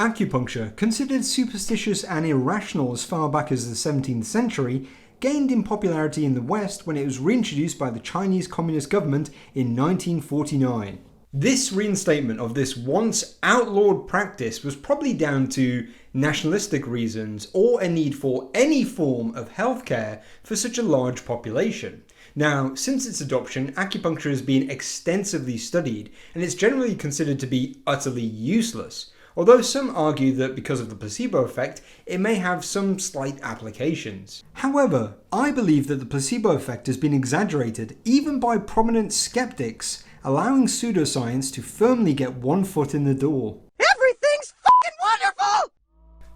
Acupuncture, considered superstitious and irrational as far back as the 17th century, gained in popularity in the West when it was reintroduced by the Chinese Communist government in 1949. This reinstatement of this once outlawed practice was probably down to nationalistic reasons or a need for any form of healthcare for such a large population. Now, since its adoption, acupuncture has been extensively studied and it's generally considered to be utterly useless, although some argue that because of the placebo effect, it may have some slight applications. However, I believe that the placebo effect has been exaggerated even by prominent skeptics, allowing pseudoscience to firmly get one foot in the door. Everything's fucking wonderful!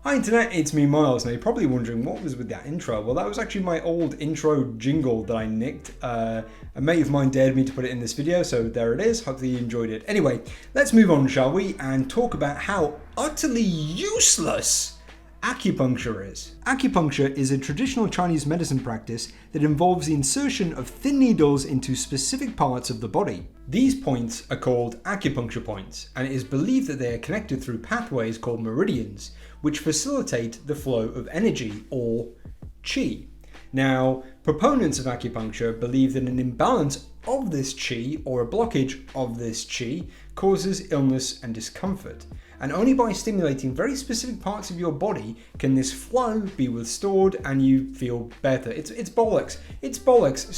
Hi Internet, it's me Myles. Now you're probably wondering what was with that intro. Well, that was actually my old intro jingle that I nicked. A mate of mine dared me to put it in this video, so there it is. Hopefully you enjoyed it. Anyway, let's move on, shall we, and talk about how utterly useless acupuncture is. Acupuncture is a traditional Chinese medicine practice that involves the insertion of thin needles into specific parts of the body. These points are called acupuncture points, and it is believed that they are connected through pathways called meridians, which facilitate the flow of energy, or qi. Now, proponents of acupuncture believe that an imbalance of this qi, or a blockage of this qi, causes illness and discomfort. And only by stimulating very specific parts of your body can this flow be restored and you feel better. It's bollocks. It's bollocks.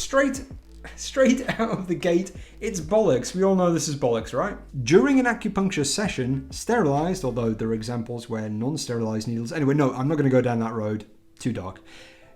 Straight out of the gate, it's bollocks. We all know this is bollocks, right? During an acupuncture session, sterilized, although there are examples where non-sterilized needles... Anyway, no, I'm not going to go down that road. Too dark.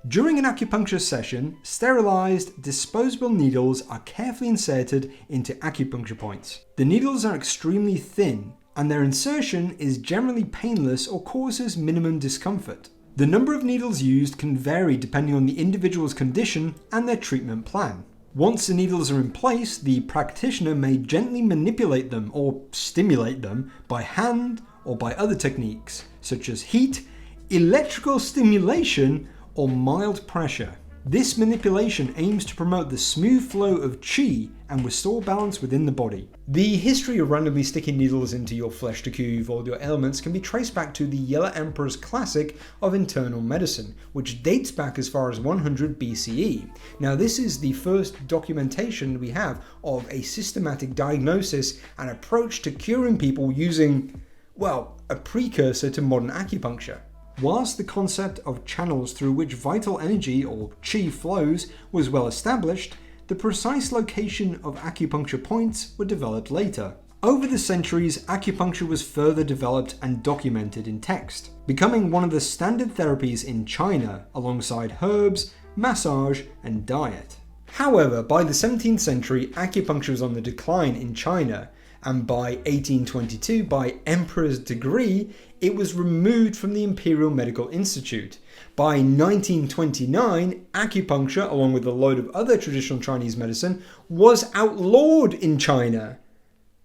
During an acupuncture session, sterilized, disposable needles are carefully inserted into acupuncture points. The needles are extremely thin, and their insertion is generally painless or causes minimum discomfort. The number of needles used can vary depending on the individual's condition and their treatment plan. Once the needles are in place, the practitioner may gently manipulate them or stimulate them by hand or by other techniques, such as heat, electrical stimulation, or mild pressure. This manipulation aims to promote the smooth flow of qi and restore balance within the body. The history of randomly sticking needles into your flesh to cure you of all your ailments can be traced back to the Yellow Emperor's classic of internal medicine, which dates back as far as 100 BCE. Now, this is the first documentation we have of a systematic diagnosis and approach to curing people using, well, a precursor to modern acupuncture. Whilst the concept of channels through which vital energy or qi flows was well established, the precise location of acupuncture points were developed later. Over the centuries, acupuncture was further developed and documented in text, becoming one of the standard therapies in China alongside herbs, massage, and diet. However, by the 17th century, acupuncture was on the decline in China, and by 1822, by Emperor's decree, it was removed from the Imperial Medical Institute. By 1929, acupuncture, along with a load of other traditional Chinese medicine, was outlawed in China.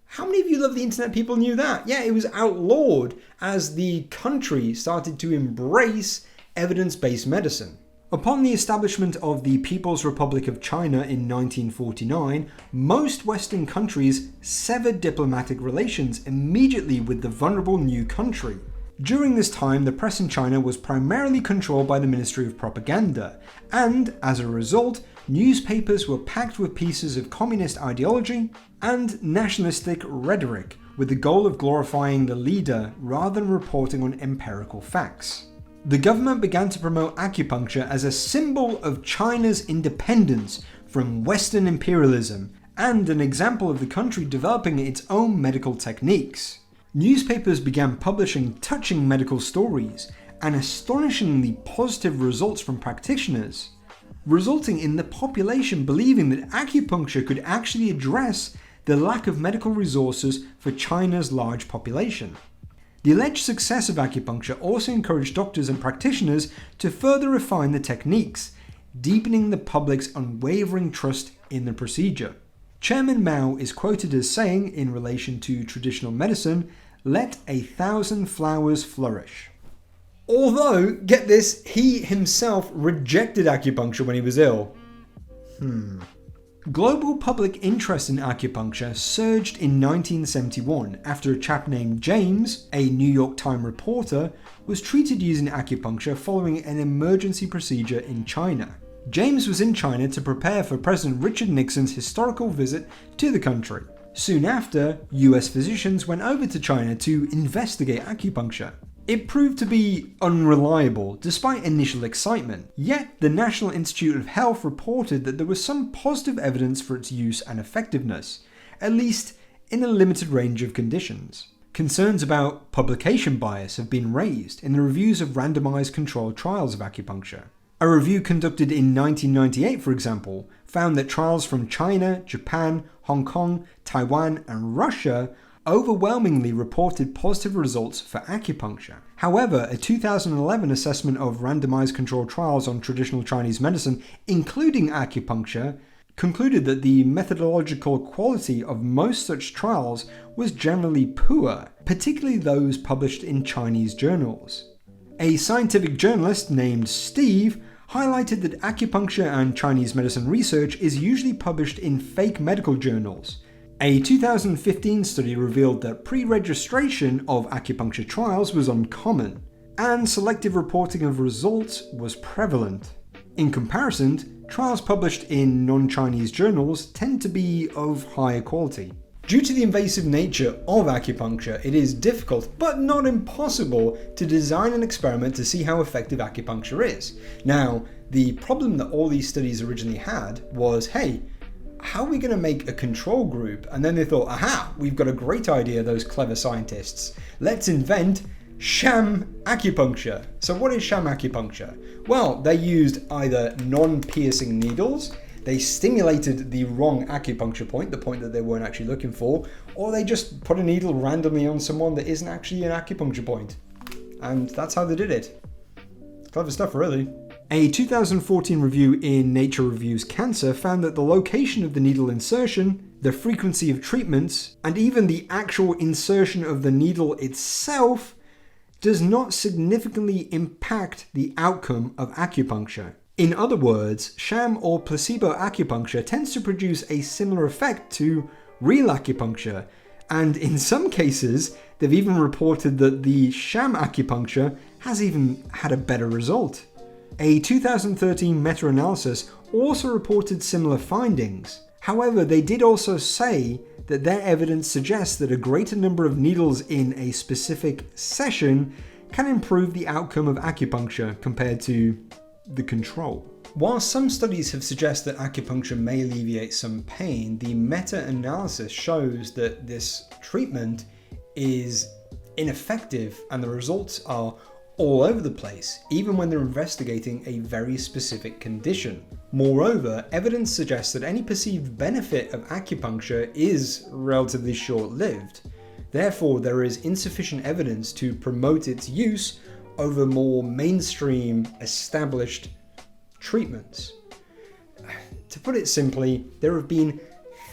How many of you love the internet people knew that? Yeah, it was outlawed as the country started to embrace evidence-based medicine. Upon the establishment of the People's Republic of China in 1949, most Western countries severed diplomatic relations immediately with the vulnerable new country. During this time, the press in China was primarily controlled by the Ministry of Propaganda, and as a result, newspapers were packed with pieces of communist ideology and nationalistic rhetoric, with the goal of glorifying the leader rather than reporting on empirical facts. The government began to promote acupuncture as a symbol of China's independence from Western imperialism and an example of the country developing its own medical techniques. Newspapers began publishing touching medical stories and astonishingly positive results from practitioners, resulting in the population believing that acupuncture could actually address the lack of medical resources for China's large population. The alleged success of acupuncture also encouraged doctors and practitioners to further refine the techniques, deepening the public's unwavering trust in the procedure. Chairman Mao is quoted as saying, in relation to traditional medicine, "Let 1,000 flowers flourish." Although, get this, he himself rejected acupuncture when he was ill. Global public interest in acupuncture surged in 1971 after a chap named James, a New York Times reporter, was treated using acupuncture following an emergency procedure in China. James was in China to prepare for President Richard Nixon's historical visit to the country. Soon after, US physicians went over to China to investigate acupuncture. It proved to be unreliable despite initial excitement, yet the National Institute of Health reported that there was some positive evidence for its use and effectiveness, at least in a limited range of conditions. Concerns about publication bias have been raised in the reviews of randomized controlled trials of acupuncture. A review conducted in 1998, for example, found that trials from China, Japan, Hong Kong, Taiwan, and Russia overwhelmingly reported positive results for acupuncture. However, a 2011 assessment of randomized controlled trials on traditional Chinese medicine, including acupuncture, concluded that the methodological quality of most such trials was generally poor, particularly those published in Chinese journals. A scientific journalist named Steve highlighted that acupuncture and Chinese medicine research is usually published in fake medical journals. A 2015 study revealed that pre-registration of acupuncture trials was uncommon, and selective reporting of results was prevalent. In comparison, trials published in non-Chinese journals tend to be of higher quality. Due to the invasive nature of acupuncture, it is difficult, but not impossible, to design an experiment to see how effective acupuncture is. Now, the problem that all these studies originally had was, hey, how are we going to make a control group? And then they thought, aha, we've got a great idea, those clever scientists. Let's invent sham acupuncture. So what is sham acupuncture? Well, they used either non-piercing needles, they stimulated the wrong acupuncture point, the point that they weren't actually looking for, or they just put a needle randomly on someone that isn't actually an acupuncture point. And that's how they did it. Clever stuff, really. A 2014 review in Nature Reviews Cancer found that the location of the needle insertion, the frequency of treatments, and even the actual insertion of the needle itself does not significantly impact the outcome of acupuncture. In other words, sham or placebo acupuncture tends to produce a similar effect to real acupuncture, and in some cases, they've even reported that the sham acupuncture has even had a better result. A 2013 meta-analysis also reported similar findings. However, they did also say that their evidence suggests that a greater number of needles in a specific session can improve the outcome of acupuncture compared to the control. While some studies have suggested that acupuncture may alleviate some pain, the meta-analysis shows that this treatment is ineffective and the results are all over the place, even when they're investigating a very specific condition. Moreover, evidence suggests that any perceived benefit of acupuncture is relatively short-lived. Therefore, there is insufficient evidence to promote its use over more mainstream, established treatments. To put it simply, there have been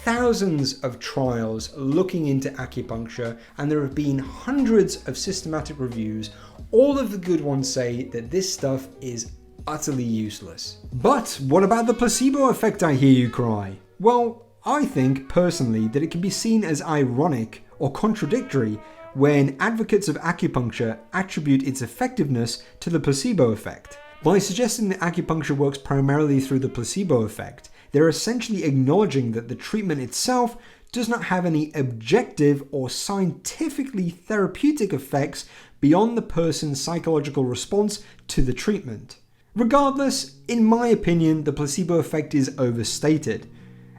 thousands of trials looking into acupuncture, and there have been hundreds of systematic reviews. All of the good ones say that this stuff is utterly useless. But what about the placebo effect, I hear you cry? Well, I think personally that it can be seen as ironic or contradictory when advocates of acupuncture attribute its effectiveness to the placebo effect. By suggesting that acupuncture works primarily through the placebo effect, they're essentially acknowledging that the treatment itself does not have any objective or scientifically therapeutic effects beyond the person's psychological response to the treatment. Regardless, in my opinion, the placebo effect is overstated,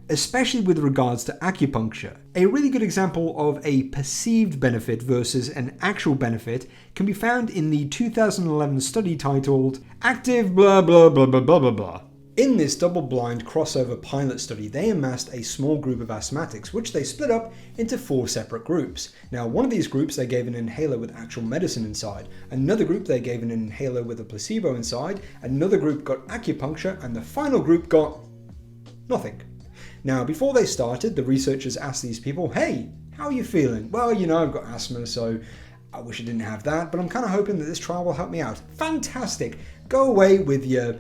especially with regards to acupuncture. A really good example of a perceived benefit versus an actual benefit can be found in the 2011 study titled Active blah blah blah blah blah blah blah. In this double-blind crossover pilot study, they amassed a small group of asthmatics, which they split up into 4 separate groups. Now, one of these groups they gave an inhaler with actual medicine inside, another group they gave an inhaler with a placebo inside, another group got acupuncture, and the final group got nothing. Now, before they started, the researchers asked these people, hey, how are you feeling? Well, you know, I've got asthma, so I wish I didn't have that, but I'm kind of hoping that this trial will help me out. Fantastic! Go away with your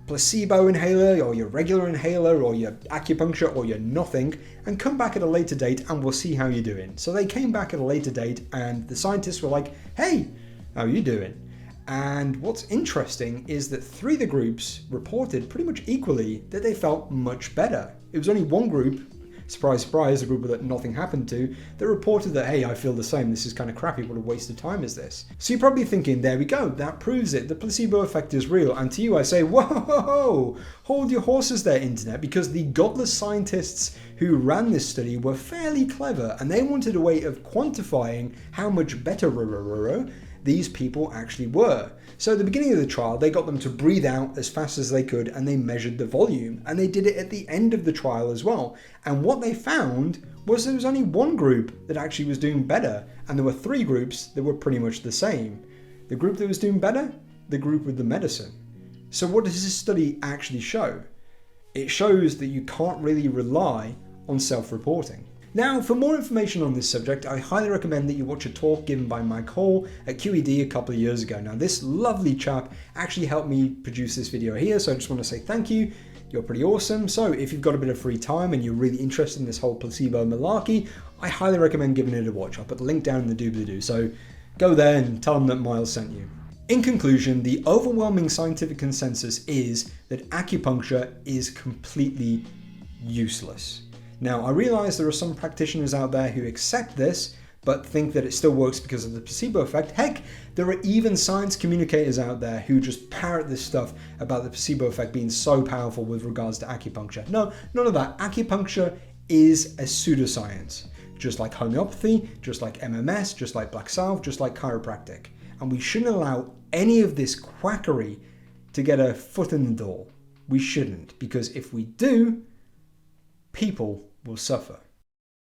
placebo inhaler or your regular inhaler or your acupuncture or your nothing, and come back at a later date and we'll see how you're doing. So they came back at a later date and the scientists were like, hey, how are you doing? And what's interesting is that 3 of the groups reported pretty much equally that they felt much better. It was only one group, surprise, surprise, the group that nothing happened to, that reported that, hey, I feel the same, this is kind of crappy, what a waste of time is this? So you're probably thinking, there we go, that proves it, the placebo effect is real. And to you I say, whoa, hold your horses there, internet, because the godless scientists who ran this study were fairly clever, and they wanted a way of quantifying how much better these people actually were. So at the beginning of the trial, they got them to breathe out as fast as they could and they measured the volume, and they did it at the end of the trial as well. And what they found was there was only one group that actually was doing better, and there were 3 groups that were pretty much the same. The group that was doing better, the group with the medicine. So what does this study actually show? It shows that you can't really rely on self-reporting. Now, for more information on this subject, I highly recommend that you watch a talk given by Mike Hall at QED a couple of years ago. Now, this lovely chap actually helped me produce this video here, so I just want to say thank you. You're pretty awesome. So if you've got a bit of free time and you're really interested in this whole placebo malarkey, I highly recommend giving it a watch. I'll put the link down in the doobly-doo, so go there and tell them that Myles sent you. In conclusion, the overwhelming scientific consensus is that acupuncture is completely useless. Now, I realize there are some practitioners out there who accept this, but think that it still works because of the placebo effect. Heck, there are even science communicators out there who just parrot this stuff about the placebo effect being so powerful with regards to acupuncture. No, none of that. Acupuncture is a pseudoscience, just like homeopathy, just like MMS, just like black salve, just like chiropractic. And we shouldn't allow any of this quackery to get a foot in the door. We shouldn't, because if we do, people will suffer.